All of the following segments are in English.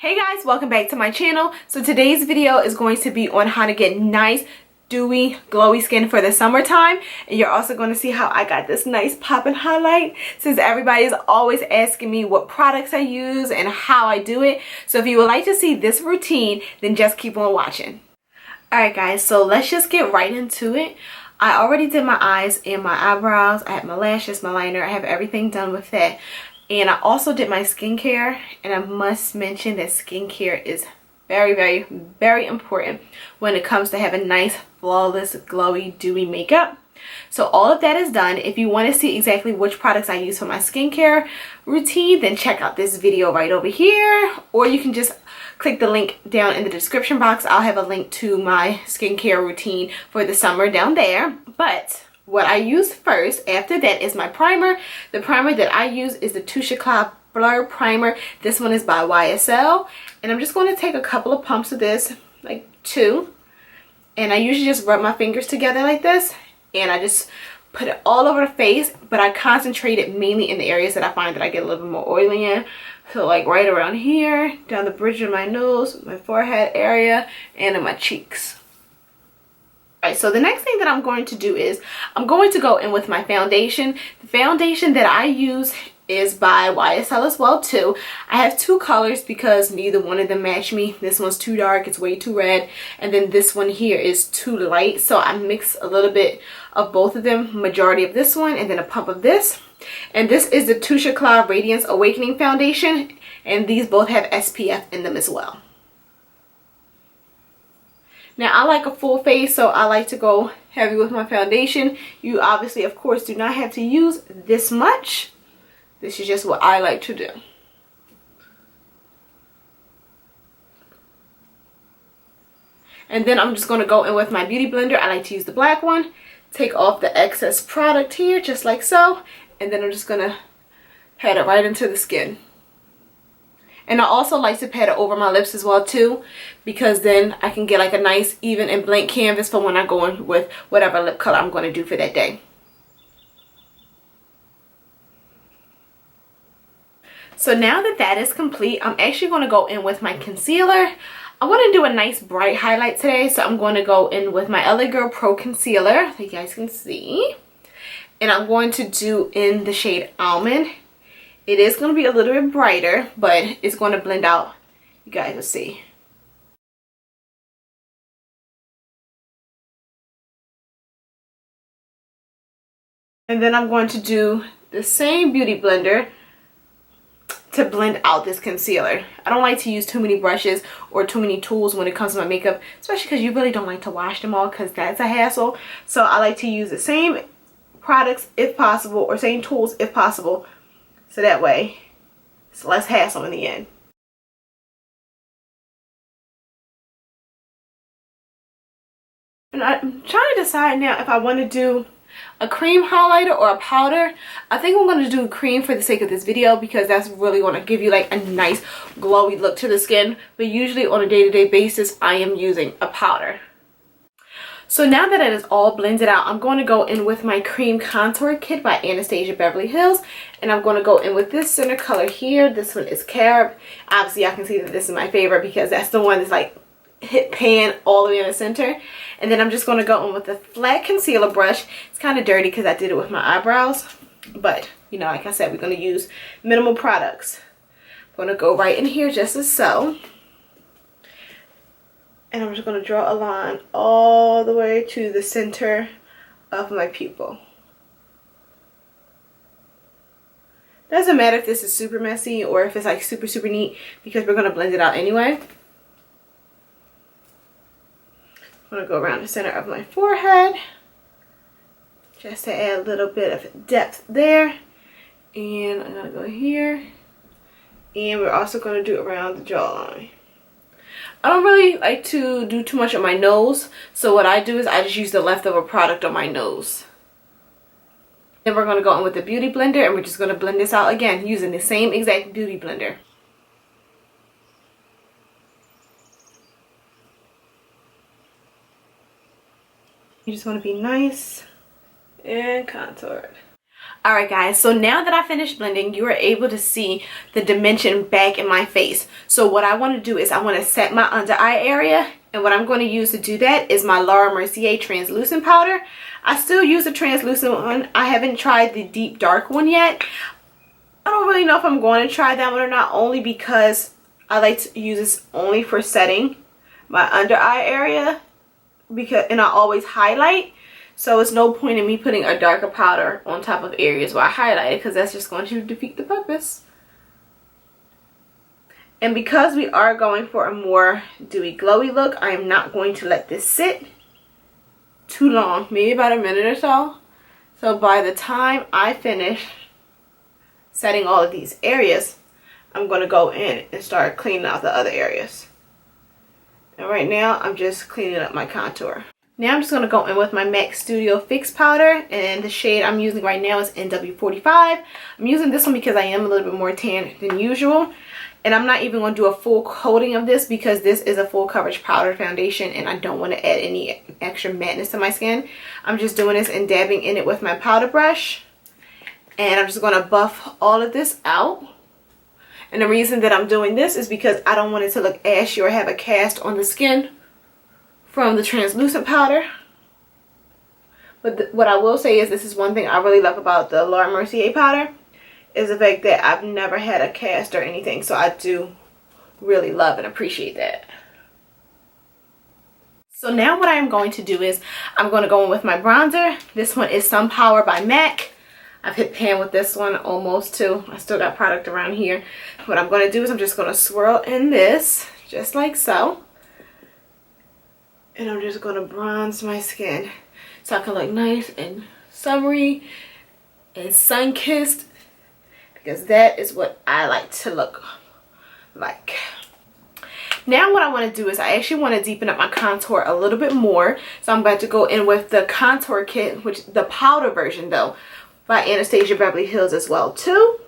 Hey guys, welcome back to my channel. So today's video is going to be on how to get nice, dewy, glowy skin for the summertime. And you're also going to see how I got this nice poppin' highlight, since everybody is always asking me what products I use and how I do it. So if you would like to see this routine, then just keep on watching. Alright guys, so let's just get right into it. I already did my eyes and my eyebrows. I have my lashes, my liner. I have everything done with that. And I also did my skincare, and I must mention that skincare is very, very, very important when it comes to having nice, flawless, glowy, dewy makeup. So all of that is done. If you want to see exactly which products I use for my skincare routine, then check out this video right over here, or you can just click the link down in the description box. I'll have a link to my skincare routine for the summer down there. But what I use first after that is my primer. The primer that I use is the Touche Eclat Blur Primer. This one is by YSL. And I'm just going to take a couple of pumps of this, like 2. And I usually just rub my fingers together like this. And I just put it all over the face. But I concentrate it mainly in the areas that I find that I get a little bit more oily in. So like right around here, down the bridge of my nose, my forehead area, and in my cheeks. Alright, so the next thing that I'm going to do is I'm going to go in with my foundation. The foundation that I use is by YSL as well too. I have 2 colors because neither one of them match me. This one's too dark, it's way too red, and then this one here is too light. So I mix a little bit of both of them, majority of this one and then a pump of this. And this is the Touche Eclat Radiance Awakening Foundation, and these both have SPF in them as well. Now I like a full face, so I like to go heavy with my foundation. You obviously, of course, do not have to use this much. This is just what I like to do. And then I'm just going to go in with my beauty blender. I like to use the black one. Take off the excess product here, just like so. And then I'm just going to pat it right into the skin. And I also like to pat it over my lips as well too, because then I can get like a nice even and blank canvas for when I go in with whatever lip color I'm going to do for that day. So now that that is complete, I'm actually going to go in with my concealer. I want to do a nice bright highlight today, so I'm going to go in with my LA Girl Pro Concealer, so you guys can see. And I'm going to do in the shade Almond. It is going to be a little bit brighter, but it's going to blend out. You guys will see. And then I'm going to do the same beauty blender to blend out this concealer. I don't like to use too many brushes or too many tools when it comes to my makeup, especially because you really don't like to wash them all, because that's a hassle. So I like to use the same products if possible, or same tools if possible, so that way it's less hassle in the end. And I'm trying to decide now if I want to do a cream highlighter or a powder. I think I'm going to do cream for the sake of this video, because that's really going to give you like a nice glowy look to the skin. But usually on a day-to-day basis, I am using a powder. So now that it is all blended out, I'm going to go in with my cream contour kit by Anastasia Beverly Hills. And I'm going to go in with this center color here. This one is Carob. Obviously, I can see that this is my favorite because that's the one that's like hit pan all the way in the center. And then I'm just going to go in with a flat concealer brush. It's kind of dirty because I did it with my eyebrows. But, you know, like I said, we're going to use minimal products. I'm going to go right in here just as so. And I'm just going to draw a line all the way to the center of my pupil. Doesn't matter if this is super messy or if it's like super, super neat, because we're going to blend it out anyway. I'm going to go around the center of my forehead just to add a little bit of depth there. And I'm going to go here. And we're also going to do around the jawline. I don't really like to do too much on my nose, so what I do is I just use the leftover product on my nose. Then we're going to go in with the beauty blender, and we're just going to blend this out again using the same exact beauty blender. You just want to be nice and contoured. Alright guys, so now that I finished blending, you are able to see the dimension back in my face. So what I want to do is I want to set my under eye area, and what I'm going to use to do that is my Laura Mercier translucent powder. I still use the translucent one. I haven't tried the deep dark one yet. I don't really know if I'm going to try that one or not, only because I like to use this only for setting my under eye area, and I always highlight. So it's no point in me putting a darker powder on top of areas where I highlighted, because that's just going to defeat the purpose. And because we are going for a more dewy glowy look, I am not going to let this sit too long, maybe about a minute or so. So by the time I finish setting all of these areas, I'm going to go in and start cleaning out the other areas. And right now I'm just cleaning up my contour. Now I'm just going to go in with my MAC Studio Fix powder, and the shade I'm using right now is NW45. I'm using this one because I am a little bit more tan than usual, and I'm not even going to do a full coating of this because this is a full coverage powder foundation and I don't want to add any extra mattness to my skin. I'm just doing this and dabbing in it with my powder brush, and I'm just going to buff all of this out. And the reason that I'm doing this is because I don't want it to look ashy or have a cast on the skin from the translucent powder. But what I will say is, this is one thing I really love about the Laura Mercier powder, is the fact that I've never had a cast or anything. So I do really love and appreciate that. So now what I am going to do is I'm going to go in with my bronzer. This one is Sun Power by MAC. I've hit pan with this one almost too. I still got product around here. What I'm going to do is I'm just going to swirl in this just like so. And I'm just going to bronze my skin so I can look nice and summery and sun-kissed, because that is what I like to look like. Now what I want to do is I actually want to deepen up my contour a little bit more. So I'm about to go in with the contour kit, which the powder version though, by Anastasia Beverly Hills as well too.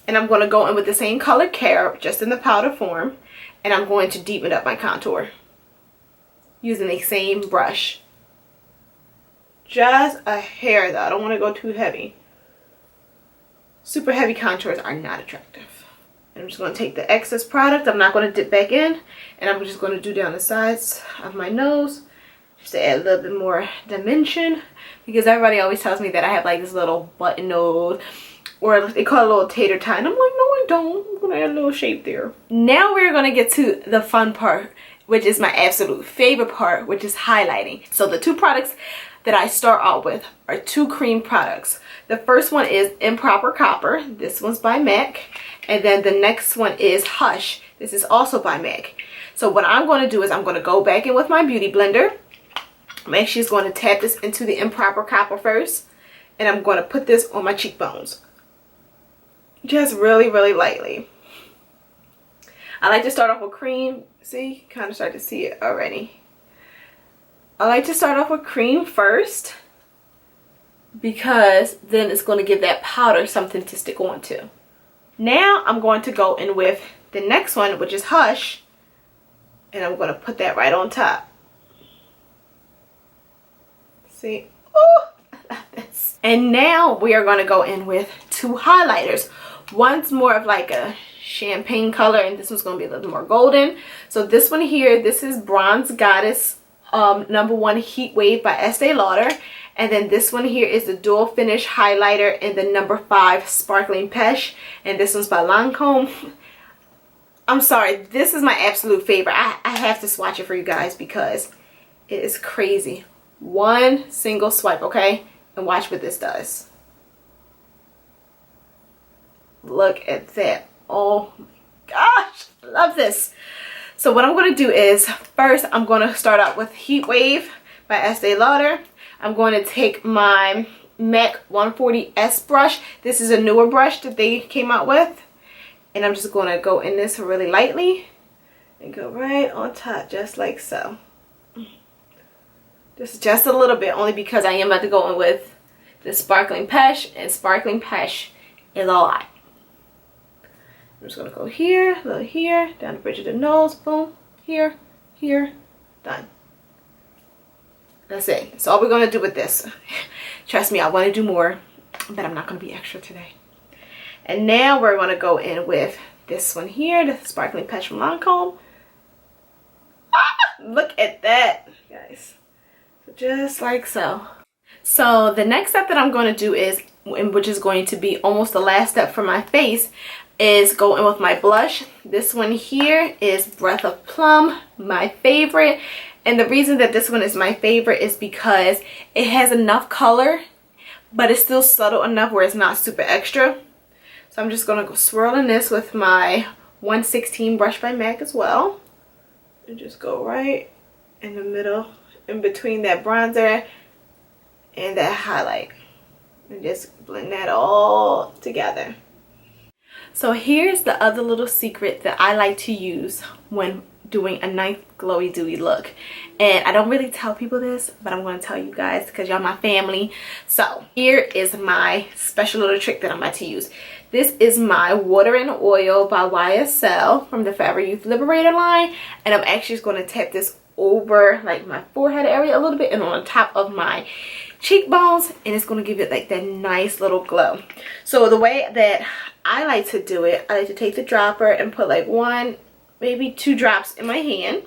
And I'm going to go in with the same color Carob, just in the powder form, and I'm going to deepen up my contour using the same brush. Just a hair though, I don't want to go too heavy. Super heavy contours are not attractive. And I'm just going to take the excess product, I'm not going to dip back in, and I'm just going to do down the sides of my nose just to add a little bit more dimension, because everybody always tells me that I have like this little button nose, or they call it a little tater tie, and I'm like, no I don't, I'm going to add a little shape there. Now we're going to get to the fun part, which is my absolute favorite part, which is highlighting. So the two products that I start out with are two cream products. The first one is Improper Copper. This one's by MAC. And then the next one is Hush. This is also by MAC. So what I'm going to do is I'm going to go back in with my beauty blender. I'm actually just going to tap this into the Improper Copper first. And I'm going to put this on my cheekbones. Just really, really lightly. I like to start off with cream. See, kind of start to see it already. I like to start off with cream first, because then it's going to give that powder something to stick on to. Now I'm going to go in with the next one, which is Hush, and I'm going to put that right on top. See? Oh, I love this. And now we are going to go in with two highlighters. One's more of like a champagne color, and this one's going to be a little more golden. So this one here, this is Bronze Goddess #1 Heat Wave by Estee Lauder, and then this one here is the Dual Finish Highlighter in the #5 Sparkling Peche, and this one's by Lancome. I'm sorry, this is my absolute favorite. I have to swatch it for you guys because it is crazy. One single swipe, okay, and watch what this does. Look at that. Oh my gosh, I love this. So what I'm going to do is, first I'm going to start out with Heat Wave by Estee Lauder. I'm going to take my MAC 140S brush. This is a newer brush that they came out with. And I'm just going to go in this really lightly and go right on top, just like so. Just a little bit, only because I am about to go in with the Sparkling Peche, and Sparkling Peche is a lot. I'm just going to go here, a little here, down the bridge of the nose, boom, here, here, done. That's it. That's all we're going to do with this. Trust me, I want to do more. but I'm not going to be extra today. And now we're going to go in with this one here, the Sparkling Peche from Lancome. Look at that, guys. Just like so. So the next step that I'm going to do is, which is going to be almost the last step for my face, is go in with my blush. This one here is Breath of Plum, my favorite. And the reason that this one is my favorite is because it has enough color, but it's still subtle enough where it's not super extra. So I'm just going to go swirling this with my 116 brush by MAC as well. And just go right in the middle, in between that bronzer and that highlight. And just blend that all together. So here's the other little secret that I like to use when doing a nice glowy dewy look. And I don't really tell people this, but I'm going to tell you guys because y'all my family. So here is my special little trick that I'm about to use. This is my Water and Oil by YSL from the Forever Youth Liberator line. And I'm actually just going to tap this over like my forehead area a little bit and on top of my cheekbones, and it's going to give it like that nice little glow. So the way that I like to do it, I like to take the dropper and put like 1, maybe 2 drops in my hand,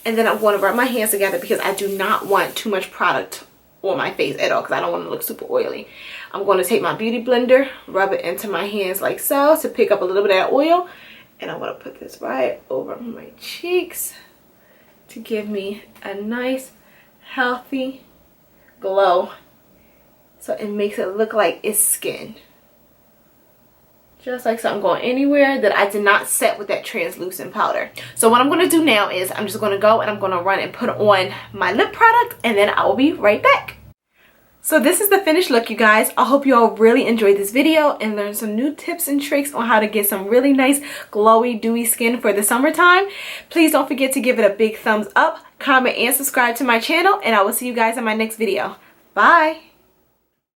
and then I'm going to rub my hands together because I do not want too much product on my face at all because I don't want to look super oily. I'm going to take my beauty blender, rub it into my hands like so to pick up a little bit of that oil, and I'm going to put this right over my cheeks to give me a nice healthy glow, so it makes it look like it's skin. Just like so. I'm going anywhere that I did not set with that translucent powder. So what I'm going to do now is I'm just going to go and I'm going to run and put on my lip product, and then I will be right back. So this is the finished look, you guys. I hope you all really enjoyed this video and learned some new tips and tricks on how to get some really nice glowy dewy skin for the summertime. Please don't forget to give it a big thumbs up, comment, and subscribe to my channel, and I will see you guys in my next video. Bye!